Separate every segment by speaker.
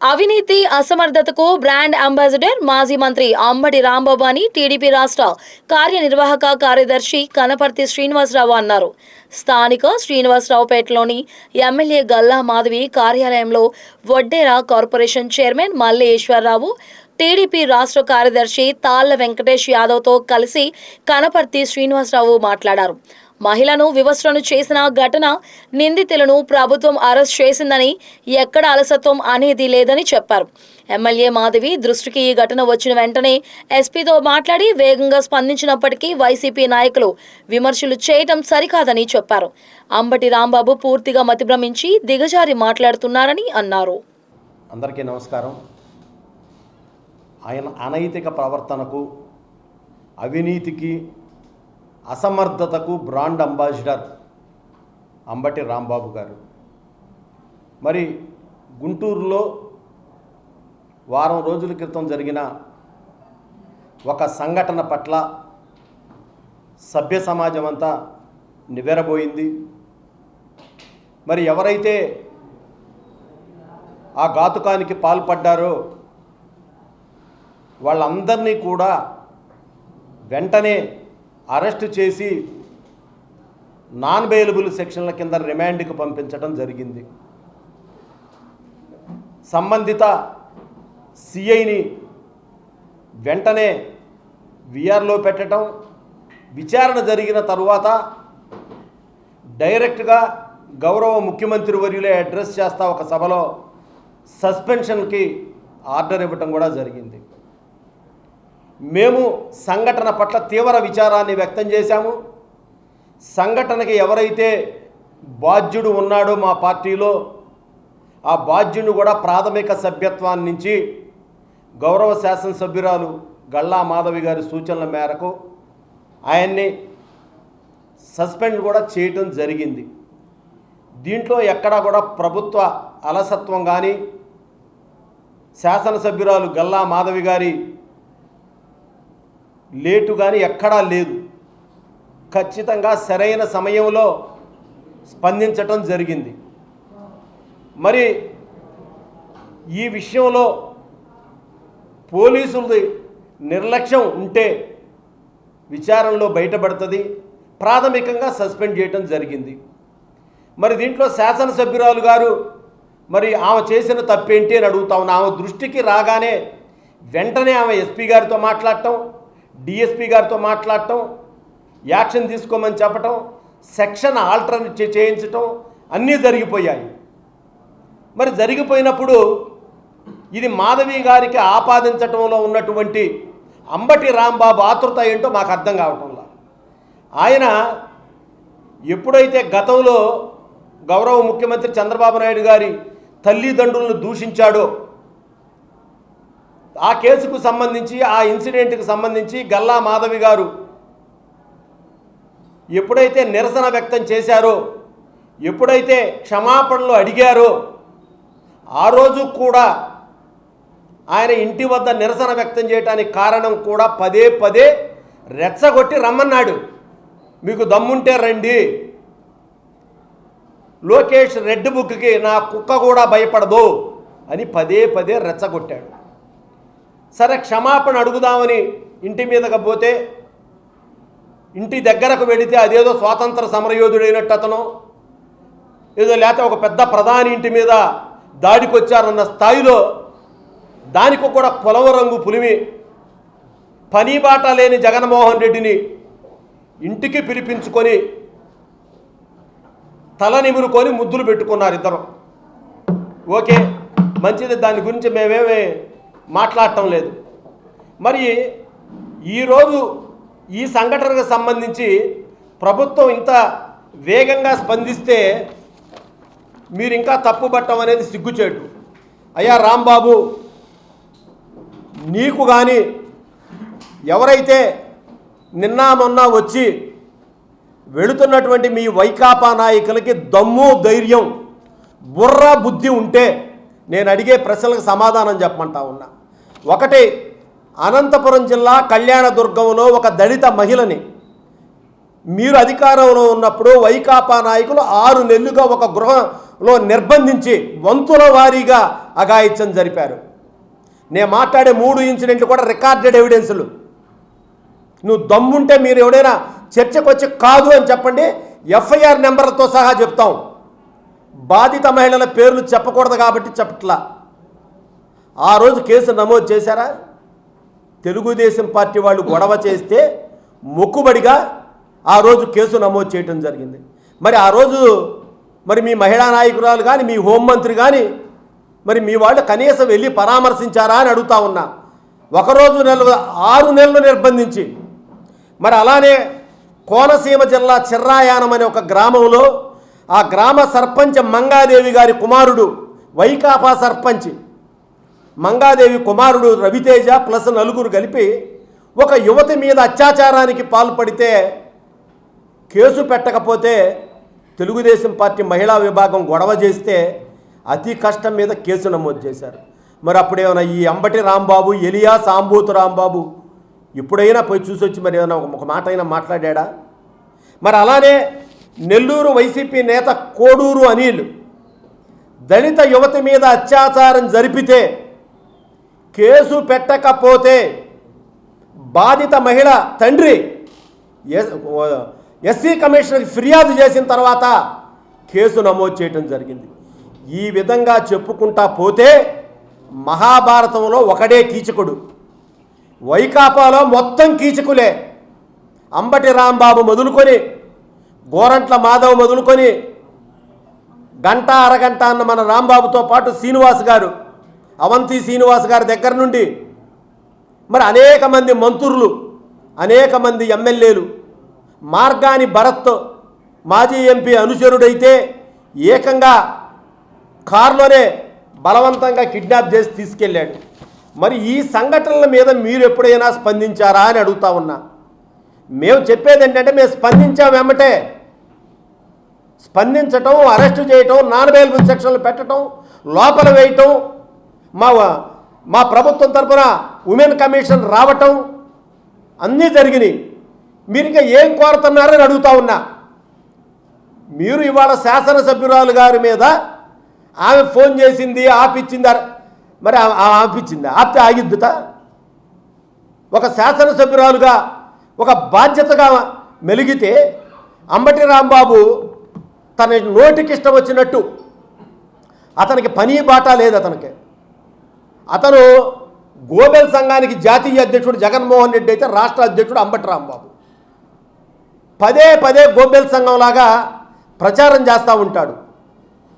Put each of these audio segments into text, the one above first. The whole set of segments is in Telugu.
Speaker 1: అవినీతి అసమర్థతకు బ్రాండ్ అంబాసిడర్ మాజీ మంత్రి అంబటి రాంబాబు అని టీడీపీ రాష్ట్ర కార్యనిర్వాహక కార్యదర్శి కనపర్తి శ్రీనివాసరావు అన్నారు. స్థానిక శ్రీనివాసరావుపేటలోని ఎమ్మెల్యే గల్లా మాధవి కార్యాలయంలో Vaddera corporation chairman Malleswara Rao, TDP రాష్ట్ర కార్యదర్శి తాళ్ల వెంకటేష్ యాదవ్తో కలిసి కనపర్తి శ్రీనివాసరావు మాట్లాడారు. మహిళను వివస్త్రను చేసిన ఘటన నిందితులను ప్రభుత్వం అరెస్ట్ చేసిందని, ఎక్కడ అలసత్వం అనేది లేదని చెప్పారు. ఎమ్మెల్యే మాధవి దృష్టికి ఈ ఘటన వచ్చిన వెంటనే ఎస్పీతో మాట్లాడి వేగంగా స్పందించినప్పటికీ వైసీపీ నాయకులు విమర్శలు చేయడం సరికాదని చెప్పారు. అంబటి రాంబాబు పూర్తిగా మతిభ్రమించి దిగజారి మాట్లాడుతున్నారని అన్నారు.
Speaker 2: అందరికీ నమస్కారం. ఆయన అనైతిక ప్రవర్తనకు, అవినీతికి, అసమర్థతకు బ్రాండ్ అంబాసిడర్ అంబటి రాంబాబు గారు. మరి గుంటూరులో వారం రోజుల క్రితం జరిగిన ఒక సంఘటన పట్ల సభ్య సమాజం అంతా నివ్వెరబోయింది. మరి ఎవరైతే ఆ ఘాతుకానికి పాల్పడ్డారో వాళ్ళందరినీ కూడా వెంటనే అరెస్టు చేసి నాన్ బెయిలబుల్ సెక్షన్ల కింద రిమాండ్కి పంపించడం జరిగింది. సంబంధిత సిఐని వెంటనే విఆర్లో పెట్టడం, విచారణ జరిగిన తరువాత డైరెక్ట్గా గౌరవ ముఖ్యమంత్రి వర్యులే అడ్రస్ చేస్తా ఒక సభలో సస్పెన్షన్కి ఆర్డర్ ఇవ్వటం కూడా జరిగింది. మేము సంఘటన పట్ల తీవ్ర విచారాన్ని వ్యక్తం చేశాము. సంఘటనకి ఎవరైతే బాధ్యుడు ఉన్నాడో మా పార్టీలో, ఆ బాధ్యుడిని కూడా ప్రాథమిక సభ్యత్వాన్ని నుంచి గౌరవ శాసనసభ్యురాలు గల్లా మాధవి గారి సూచనల మేరకు ఆయన్ని సస్పెండ్ కూడా చేయటం జరిగింది. దీంట్లో ఎక్కడా కూడా ప్రభుత్వ అలసత్వం కానీ, శాసనసభ్యురాలు గల్లా మాధవి గారి లేటు కానీ ఎక్కడా లేదు. ఖచ్చితంగా సరైన సమయంలో స్పందించటం జరిగింది. మరి ఈ విషయంలో పోలీసులది నిర్లక్ష్యం ఉంటే విచారణలో బయటపడుతుంది. ప్రాథమికంగా సస్పెండ్ చేయటం జరిగింది. మరి దీంట్లో శాసనసభ్యురాలు గారు మరి ఆమె చేసిన తప్పేంటి అని అడుగుతా ఉన్నా. ఆమె దృష్టికి రాగానే వెంటనే ఆమె ఎస్పీ గారితో మాట్లాడటం, డిఎస్పీ గారితో మాట్లాడటం, యాక్షన్ తీసుకోమని చెప్పటం, సెక్షన్ ఆల్టర్నేట్ చేయించటం అన్నీ జరిగిపోయాయి. మరి జరిగిపోయినప్పుడు ఇది మాధవి గారికి ఆపాదించటంలో ఉన్నటువంటి అంబటి రాంబాబు ఆతృత ఏంటో మాకు అర్థం కావటంలా. ఆయన ఎప్పుడైతే గతంలో గౌరవ ముఖ్యమంత్రి చంద్రబాబు నాయుడు గారి తల్లిదండ్రులను దూషించాడో, ఆ కేసుకు సంబంధించి, ఆ ఇన్సిడెంట్కి సంబంధించి గల్లా మాధవి గారు ఎప్పుడైతే నిరసన వ్యక్తం చేశారో, ఎప్పుడైతే క్షమాపణలు అడిగారో, ఆ రోజు కూడా ఆయన ఇంటి వద్ద నిరసన వ్యక్తం చేయడానికి కారణం కూడా పదే పదే రెచ్చగొట్టి రమ్మన్నాడు. మీకు దమ్ముంటే రండి, లోకేష్ రెడ్ బుక్కి నా కుక్క కూడా భయపడదు అని పదే పదే రెచ్చగొట్టాడు. సరే, క్షమాపణ అడుగుదామని ఇంటి మీదకి పోతే, ఇంటి దగ్గరకు వెళితే అదేదో స్వాతంత్ర సమరయోధుడైనట్టు అతను, ఏదో లేకపోతే ఒక పెద్ద ప్రధాని ఇంటి మీద దాడికి వచ్చారన్న స్థాయిలో దానికి కూడా పొలవ రంగు పులిమి, పని బాట లేని జగన్మోహన్ రెడ్డిని ఇంటికి పిలిపించుకొని తల నిమురుకొని ముద్దులు పెట్టుకున్నారు ఇద్దరు. ఓకే, మంచిది, దాని గురించి మేమేమి మాట్లాడటం లేదు. మరి ఈరోజు ఈ సంఘటనకు సంబంధించి ప్రభుత్వం ఇంత వేగంగా స్పందిస్తే మీరు ఇంకా తప్పుపట్టడం అనేది సిగ్గుచేటు. అయ్యా రాంబాబు, నీకు కానీ ఎవరైతే నిన్న మొన్న వచ్చి వెళుతున్నటువంటి మీ వైకాపా నాయకులకి దమ్ము, ధైర్యం, బుర్ర, బుద్ధి ఉంటే నేను అడిగే ప్రశ్నలకు సమాధానం చెప్పమంటా ఉన్నా. ఒకటి, అనంతపురం జిల్లా కళ్యాణదుర్గంలో ఒక దళిత మహిళని మీరు అధికారంలో ఉన్నప్పుడు వైకాపా నాయకులు 6 నెలలుగా లో నిర్బంధించి వంతుల వారీగా అఘాయిత్యం జరిపారు. నేను మాట్లాడే 3 ఇన్సిడెంట్లు కూడా రికార్డెడ్ ఎవిడెన్సులు. నువ్వు దమ్ముంటే మీరు ఎవడైనా చర్చకు వచ్చి కాదు అని చెప్పండి, ఎఫ్ఐఆర్ నెంబర్లతో సహా చెప్తాం. బాధిత మహిళల పేర్లు చెప్పకూడదు కాబట్టి చెప్పట్లా. ఆ రోజు కేసు నమోదు చేశారా? తెలుగుదేశం పార్టీ వాళ్ళు గొడవ చేస్తే మొక్కుబడిగా ఆ రోజు కేసు నమోదు చేయడం జరిగింది. మరి ఆ రోజు మరి మీ మహిళా నాయకురాలు కానీ మీ హోంమంత్రి కానీ మరి మీ వాళ్ళు కనీసం వెళ్ళి పరామర్శించారా అని అడుగుతా ఉన్నా. ఒకరోజు 6 నెలలు నిర్బంధించి మరి అలానే కోనసీమ జిల్లా చిర్రాయానం అనే ఒక గ్రామంలో ఆ గ్రామ సర్పంచ్ మంగాదేవి గారి కుమారుడు, వైకాపా సర్పంచ్ మంగాదేవి కుమారుడు రవితేజ ప్లస్ 4 కలిపి ఒక యువతి మీద అత్యాచారానికి పాల్పడితే కేసు పెట్టకపోతే తెలుగుదేశం పార్టీ మహిళా విభాగం గొడవ చేస్తే అతి కష్టం మీద కేసు నమోదు చేశారు. మరి అప్పుడేమైనా ఈ అంబటి రాంబాబు, ఎలియాస్ ఆంబూతు రాంబాబు ఇప్పుడైనా పోయి చూసొచ్చి మరి ఏమైనా ఒక మాట అయినా మాట్లాడా? మరి అలానే నెల్లూరు వైసీపీ నేత కోడూరు అనిల్ దళిత యువతి మీద అత్యాచారం జరిపితే కేసు పెట్టకపోతే బాధిత మహిళ తండ్రి ఎస్సీ కమిషనర్కి ఫిర్యాదు చేసిన తర్వాత కేసు నమోదు చేయడం జరిగింది. ఈ విధంగా చెప్పుకుంటా పోతే మహాభారతంలో ఒకడే కీచకుడు, వైకాపాలో మొత్తం కీచకులే. అంబటి రాంబాబు మొదలుకొని గోరంట్ల మాధవ్ మొదలుకొని గంట అరగంట అన్న మన రాంబాబుతో పాటు శ్రీనివాస్ గారు, అవంతి శ్రీనివాస్ గారి దగ్గర నుండి మరి అనేక మంది మంత్రులు, అనేక మంది ఎమ్మెల్యేలు, మార్గాని భరత్ మాజీ ఎంపీ అనుచరుడైతే ఏకంగా కారులోనే బలవంతంగా కిడ్నాప్ చేసి తీసుకెళ్ళాడు. మరి ఈ సంఘటనల మీద మీరు ఎప్పుడైనా స్పందించారా అని అడుగుతా ఉన్నా. మేము చెప్పేది ఏంటంటే మేము స్పందించాం వెంబటే. స్పందించటం, అరెస్టు చేయటం, నాన్ అవైలబుల్ సెక్షన్లు పెట్టడం, లోపల వేయటం, మా ప్రభుత్వం తరఫున ఉమెన్ కమిషన్ రావటం అన్నీ జరిగినాయి. మీరు ఇంకా ఏం కోరుతున్నారని అడుగుతా ఉన్నా. మీరు ఇవాళ శాసనసభ్యురాలు గారి మీద ఆమె ఫోన్ చేసింది, ఆపిచ్చిందా? మరి ఆపిచ్చిందా? ఆపితే ఆగిద్దుతా? ఒక శాసనసభ్యురాలుగా ఒక బాధ్యతగా మెలిగితే అంబటి రాంబాబు తన నోటికి ఇష్టం వచ్చినట్టు, అతనికి పని బాట లేదు. అతను గోబెల్ సంఘానికి జాతీయ అధ్యక్షుడు జగన్మోహన్ రెడ్డి అయితే రాష్ట్ర అధ్యక్షుడు అంబటి రాంబాబు. పదే పదే గోబెల్ సంఘంలాగా ప్రచారం చేస్తూ ఉంటాడు.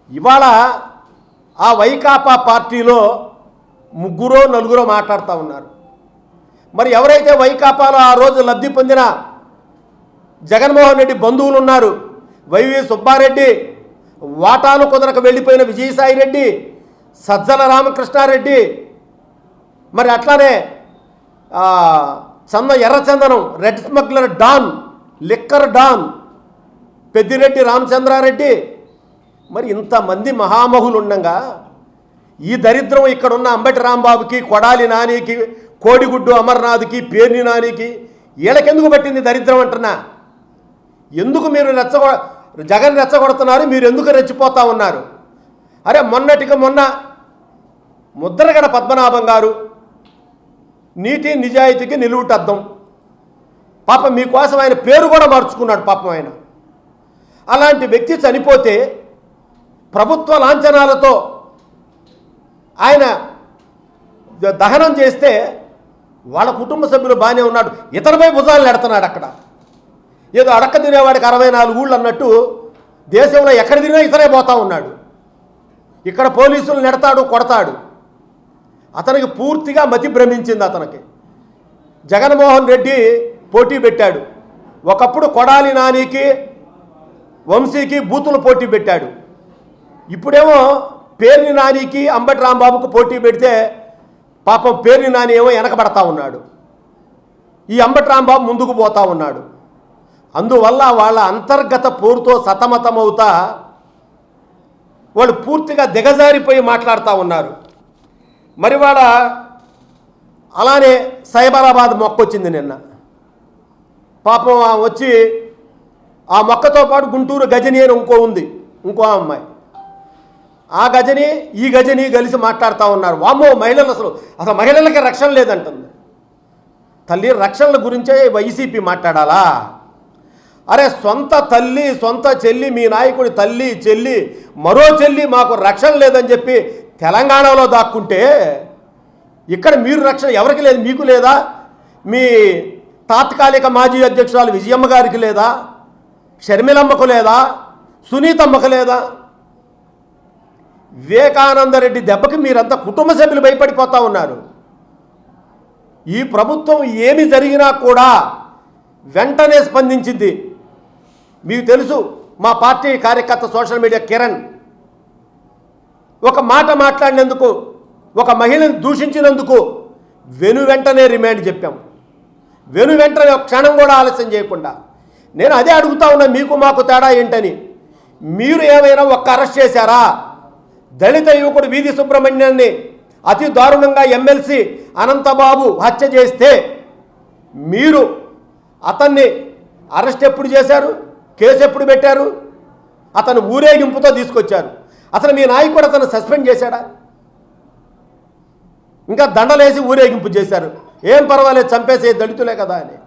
Speaker 2: ఇవాళ ఆ వైకాపా పార్టీలో 3-4 మాట్లాడుతూ ఉన్నారు. మరి ఎవరైతే వైకాపాలో ఆ రోజు లబ్ధి పొందిన జగన్మోహన్ రెడ్డి బంధువులు ఉన్నారు, వైవి సుబ్బారెడ్డి, వాటాలు కుదరకు వెళ్ళిపోయిన విజయసాయిరెడ్డి, సజ్జల రామకృష్ణారెడ్డి, మరి అట్లానే ఎర్రచందనం red smuggler don, liquor don Peddireddy Ramachandra Reddy, మరి ఇంతమంది మహామహులు ఉండగా ఈ దరిద్రం ఇక్కడున్న అంబటి రాంబాబుకి, కొడాలి నానికి, కోడిగుడ్డు అమర్నాథ్కి, పేర్ని నానికి వీళ్ళకెందుకు పట్టింది దరిద్రం అంటున్నా? ఎందుకు మీరు జగన్ రెచ్చగొడుతున్నారు? మీరు ఎందుకు రెచ్చిపోతా ఉన్నారు? అరే మొన్నటికి మొన్న ముద్రగడ పద్మనాభం గారు నీతి నిజాయితీకి నిలువుటద్దం. పాపం మీకోసం ఆయన పేరు కూడా మార్చుకున్నాడు పాపం ఆయన. అలాంటి వ్యక్తి చనిపోతే ప్రభుత్వ లాంఛనాలతో ఆయన దహనం చేస్తే వాళ్ళ కుటుంబ సభ్యులు బాగానే ఉన్నాడు, ఇతనిపై భుజాలు నెడుతున్నాడు. అక్కడ ఏదో అడక్క తినేవాడికి 64 ఊళ్ళు అన్నట్టు దేశంలో ఎక్కడ తిరిగినా ఇతనే పోతా ఉన్నాడు. ఇక్కడ పోలీసులు నెడతాడు, కొడతాడు. అతనికి పూర్తిగా మతి భ్రమించింది. అతనికి జగన్మోహన్ రెడ్డి పోటీ పెట్టాడు. ఒకప్పుడు కొడాలి నానికి, వంశీకి బూతులు పోటీ పెట్టాడు. ఇప్పుడేమో పేర్ని నానికి, అంబటి రాంబాబుకు పోటీ పెడితే పాపం పేర్ని నాని ఏమో వెనకబడతా ఉన్నాడు, ఈ అంబటి రాంబాబు ముందుకు పోతా ఉన్నాడు. అందువల్ల వాళ్ళ అంతర్గత పోరుతో సతమతమవుతా వాళ్ళు పూర్తిగా దిగజారిపోయి మాట్లాడుతూ ఉన్నారు. మరి వాళ్ళ అలానే సైబరాబాద్ మొక్క వచ్చింది నిన్న. పాపం వచ్చి ఆ మొక్కతో పాటు గుంటూరు గజని అని ఇంకో అమ్మాయి, ఆ గజని ఈ గజని కలిసి మాట్లాడుతూ ఉన్నారు. వామ్మో మహిళలు అసలు మహిళలకి రక్షణ లేదంటుంది. తల్లి రక్షణల గురించే వైసీపీ మాట్లాడాలా? అరే సొంత తల్లి సొంత చెల్లి, మీ నాయకుడి తల్లి చెల్లి మరో చెల్లి మాకు రక్షణ లేదని చెప్పి తెలంగాణలో దాక్కుంటే ఇక్కడ మీరు రక్షణ ఎవరికి లేదు? మీకు లేదా? మీ తాత్కాలిక మాజీ అధ్యక్షురాలు విజయమ్మ గారికి లేదా? షర్మిలమ్మకు లేదా? సునీతమ్మకు లేదా? వివేకానందరెడ్డి దెబ్బకి మీరంతా కుటుంబ సభ్యులు భయపడిపోతూ ఉన్నారు. ఈ ప్రభుత్వం ఏమి జరిగినా కూడా వెంటనే స్పందించింది. మీకు తెలుసు, మా పార్టీ కార్యకర్త సోషల్ మీడియా కిరణ్ ఒక మాట మాట్లాడినందుకు, ఒక మహిళను దూషించినందుకు వెంటనే రిమాండ్ చెప్పాం. వెంటనే ఒక క్షణం కూడా ఆలస్యం చేయకుండా. నేను అదే అడుగుతా ఉన్నా, మీకు మాకు తేడా ఏంటని. మీరు ఏమైనా ఒక్క అరెస్ట్ చేశారా? దళిత యువకుడు వీధి సుబ్రహ్మణ్యాన్ని అతి దారుణంగా ఎమ్మెల్సీ అనంతబాబు హత్య చేస్తే మీరు అతన్ని అరెస్ట్ ఎప్పుడు చేశారు? కేసు ఎప్పుడు పెట్టారు? అతను ఊరేగింపుతో తీసుకొచ్చారు. అసలు మీ నాయకుడు అతను సస్పెండ్ చేశాడా? ఇంకా దండలేసి ఊరేగింపు చేశారు. ఏం పర్వాలేదు, చంపేసే దళితులే కదా అని.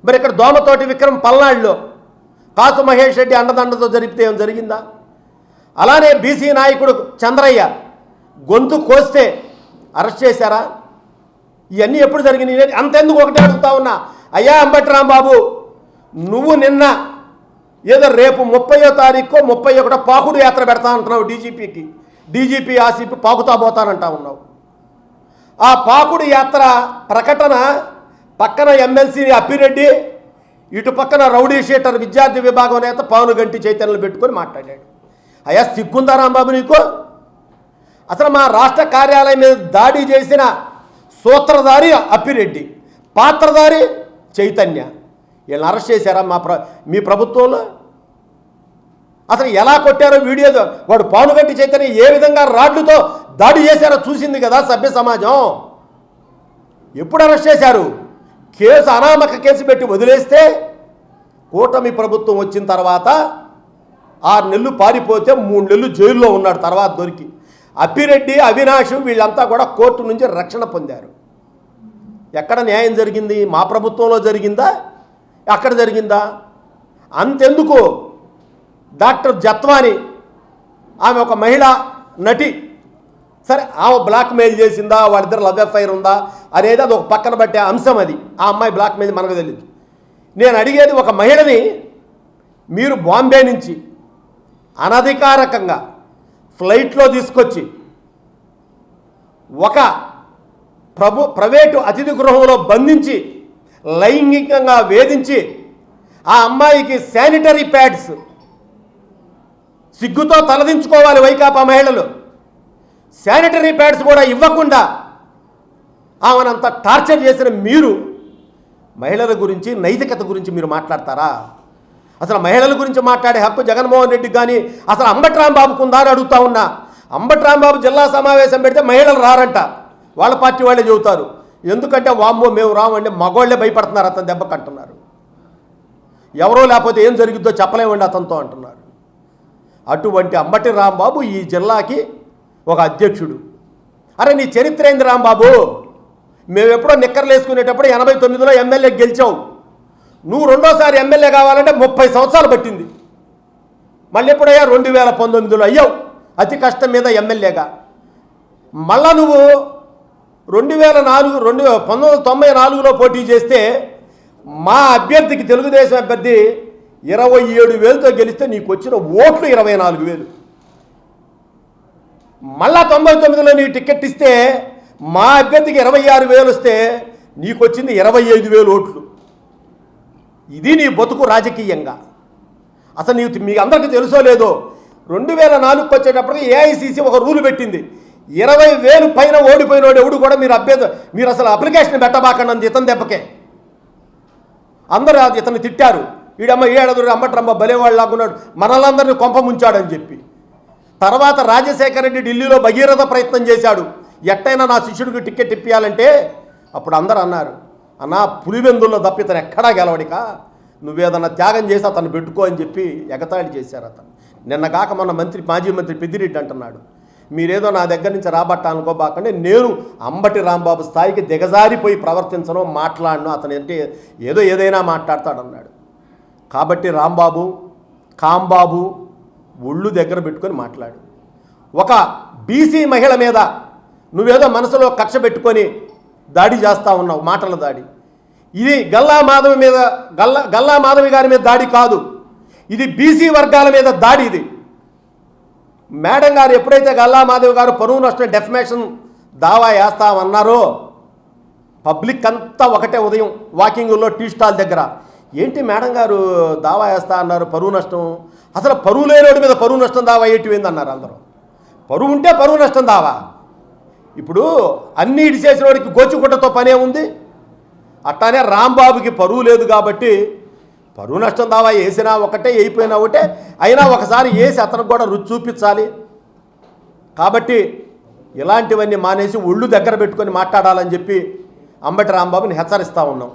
Speaker 2: మరి ఇక్కడ దోమతోటి విక్రమ్ పల్నాడులో కాసు మహేష్ రెడ్డి అండదండతో జరిపితే ఏం జరిగిందా? అలానే బీసీ నాయకుడు చంద్రయ్య గొంతు కోస్తే అరెస్ట్ చేశారా? ఇవన్నీ ఎప్పుడు జరిగినాయి? అంతెందుకు ఒకటే అడుగుతా ఉన్నా, అయ్యా అంబటి రాంబాబు, నువ్వు నిన్న ఏదో రేపు 30వ తారీఖు 31 పాకుడు యాత్ర పెడతా అంటున్నావు డీజీపీ ఆసిపి పాకుతా పోతానంటా ఉన్నావు. ఆ పాకుడు యాత్ర ప్రకటన పక్కన ఎమ్మెల్సీ అప్పిరెడ్డి, ఇటు పక్కన రౌడీ షీటర్ విద్యార్థి విభాగం నేత పావునుగంటి చైతన్యలు పెట్టుకొని మాట్లాడాడు. అయ్యా సిగ్గుందా రాంబాబు నీకు? అసలు మా రాష్ట్ర కార్యాలయం మీద దాడి చేసిన సూత్రధారి అప్పిరెడ్డి, పాత్రధారి చైతన్య, వీళ్ళని అరెస్ట్ చేశారా మీ ప్రభుత్వంలో? అసలు ఎలా కొట్టారో వీడియో, వాడు పావునుగంటి చైతన్య ఏ విధంగా రాడ్లతో దాడి చేశారో చూసింది కదా సభ్య సమాజం. ఎప్పుడు అరెస్ట్ చేశారు? కేసు అనామక కేసు పెట్టి వదిలేస్తే కూటమి ప్రభుత్వం వచ్చిన తర్వాత 6 నెలలు పారిపోతే 3 నెలలు జైల్లో ఉన్నాడు. తర్వాత దొరికి అప్పిరెడ్డి, అవినాష్ వీళ్ళంతా కూడా కోర్టు నుంచి రక్షణ పొందారు. ఎక్కడ న్యాయం జరిగింది? మా ప్రభుత్వంలో జరిగిందా? అక్కడ జరిగిందా? అంతెందుకు, డాక్టర్ జత్వాని, ఆమె ఒక మహిళా నటి, సరే ఆమె బ్లాక్మెయిల్ చేసిందా, వాళ్ళిద్దరు లవ్ అఫైర్ ఉందా అనేది అది ఒక పక్కన పట్టే అంశం. అది ఆ అమ్మాయి బ్లాక్మెయిల్ మనకు తెలియదు. నేను అడిగేది, ఒక మహిళని మీరు బాంబే నుంచి అనధికారకంగా ఫ్లైట్లో తీసుకొచ్చి ఒక ప్రైవేటు అతిథి గృహంలో బంధించి లైంగికంగా వేధించి ఆ అమ్మాయికి శానిటరీ ప్యాడ్స్, సిగ్గుతో తలదించుకోవాలి వైకాపా మహిళలు, శానిటరీ ప్యాడ్స్ కూడా ఇవ్వకుండా ఆమెనంత టార్చర్ చేసిన మీరు మహిళల గురించి, నైతికత గురించి మీరు మాట్లాడతారా? అసలు మహిళల గురించి మాట్లాడే హక్కు జగన్మోహన్ రెడ్డికి కానీ అసలు అంబటి రాంబాబుకు ఉందా అని అడుగుతా ఉన్నా. అంబటి రాంబాబు జిల్లా సమావేశం పెడితే మహిళలు రారంట, వాళ్ళ పార్టీ వాళ్ళే చెబుతారు. ఎందుకంటే వామ్మో మేము రామంటే మగవాళ్ళే భయపడుతున్నారు, అతను దెబ్బకంటున్నారు. ఎవరో లేకపోతే ఏం జరిగిద్దో చెప్పలేమండి అతనితో అంటున్నారు. అటువంటి అంబటి రాంబాబు ఈ జిల్లాకి ఒక అధ్యక్షుడు. అరే నీ చరిత్ర ఏంది రాంబాబు? మేము ఎప్పుడో నిక్కర్లు వేసుకునేటప్పుడు 89లో ఎమ్మెల్యే గెలిచావు. నువ్వు రెండోసారి ఎమ్మెల్యే కావాలంటే 30 సంవత్సరాలు పట్టింది. మళ్ళీ ఎప్పుడయ్యా 2019లో అయ్యావు అతి కష్టం మీద ఎమ్మెల్యేగా. మళ్ళా నువ్వు 1994లో పోటీ చేస్తే మా అభ్యర్థికి, తెలుగుదేశం అభ్యర్థి 27,000తో గెలిస్తే నీకు వచ్చిన ఓట్లు 24,000. మళ్ళా 99లో నీకు టికెట్ ఇస్తే మా అభ్యర్థికి 26,000 వస్తే నీకు వచ్చింది 25,000 ఓట్లు. ఇది నీ బతుకు రాజకీయంగా. అసలు మీ అందరికీ తెలుసో లేదో, 2004కి వచ్చేటప్పటికి ఏఐసిసి ఒక రూల్ పెట్టింది, 20,000 పైన ఓడిపోయినోడు ఎవడు కూడా మీరు అసలు అప్లికేషన్ పెట్టబాకండి ఇతని దెబ్బకే. అందరూ ఇతను తిట్టారు, వీడమ్మ ఏడదురు అంబట్రమ్మ బలేవాళ్ళు లాగున్నాడు, మనలందరినీ కొంప ముంచాడని చెప్పి. తర్వాత రాజశేఖర రెడ్డి ఢిల్లీలో భగీరథ ప్రయత్నం చేశాడు, ఎట్టయినా నా శిష్యుడికి టికెట్ ఇప్పించాలంటే. అప్పుడు అందరూ అన్నారు, అన్నా పులివెందుల్లో తప్ప ఇతను ఎక్కడా గెలవడిక, నువ్వేదన్నా త్యాగం చేసి అతను పెట్టుకో అని చెప్పి ఎగతాళి చేశారు. అతను నిన్న కాక మొన్న మాజీ మంత్రి పెద్దిరెడ్డి అంటున్నాడు, మీరేదో నా దగ్గర నుంచి రాబట్టాలనుకోబాకండి, నేను అంబటి రాంబాబు స్థాయికి దిగజారిపోయి ప్రవర్తించను, మాట్లాడను, అతను అంటే ఏదైనా మాట్లాడతాడన్నాడు. కాబట్టి రాంబాబు, కాంబాబు ఒళ్ళు దగ్గర పెట్టుకొని మాట్లాడు. ఒక బీసీ మహిళ మీద నువ్వేదో మనసులో కక్ష పెట్టుకొని దాడి చేస్తూ ఉన్నావు, మాటల దాడి. ఇది గల్లా మాధవి గారి మీద దాడి కాదు, ఇది బీసీ వర్గాల మీద దాడి. ఇది మేడం గారు ఎప్పుడైతే గల్లా మాధవి గారు పరువు నష్టం డెఫమేషన్ దావా వేస్తామన్నారో పబ్లిక్ అంతా ఒకటే ఉదయం వాకింగ్లో టీ స్టాల్ దగ్గర, ఏంటి మేడం గారు దావా వేస్తా అన్నారు పరువు నష్టం, అసలు పరువు లేనివాడి మీద పరువు నష్టం దావా ఏంటివేంది అన్నారు అందరూ. పరువు ఉంటే పరువు నష్టం దావా. ఇప్పుడు అన్నీ ఇడిచేసిన వాడికి గోచుకుంటతో పనే ఉంది. అట్లానే రాంబాబుకి పరువు లేదు కాబట్టి పరువు నష్టం దావా వేసినా ఒకటే, అయిపోయినా ఒకటే, అయినా ఒకసారి వేసి అతనికి కూడా రుచి చూపించాలి. కాబట్టి ఇలాంటివన్నీ మానేసి ఒళ్ళు దగ్గర పెట్టుకొని మాట్లాడాలని చెప్పి అంబటి రాంబాబుని హెచ్చరిస్తూ ఉన్నాం.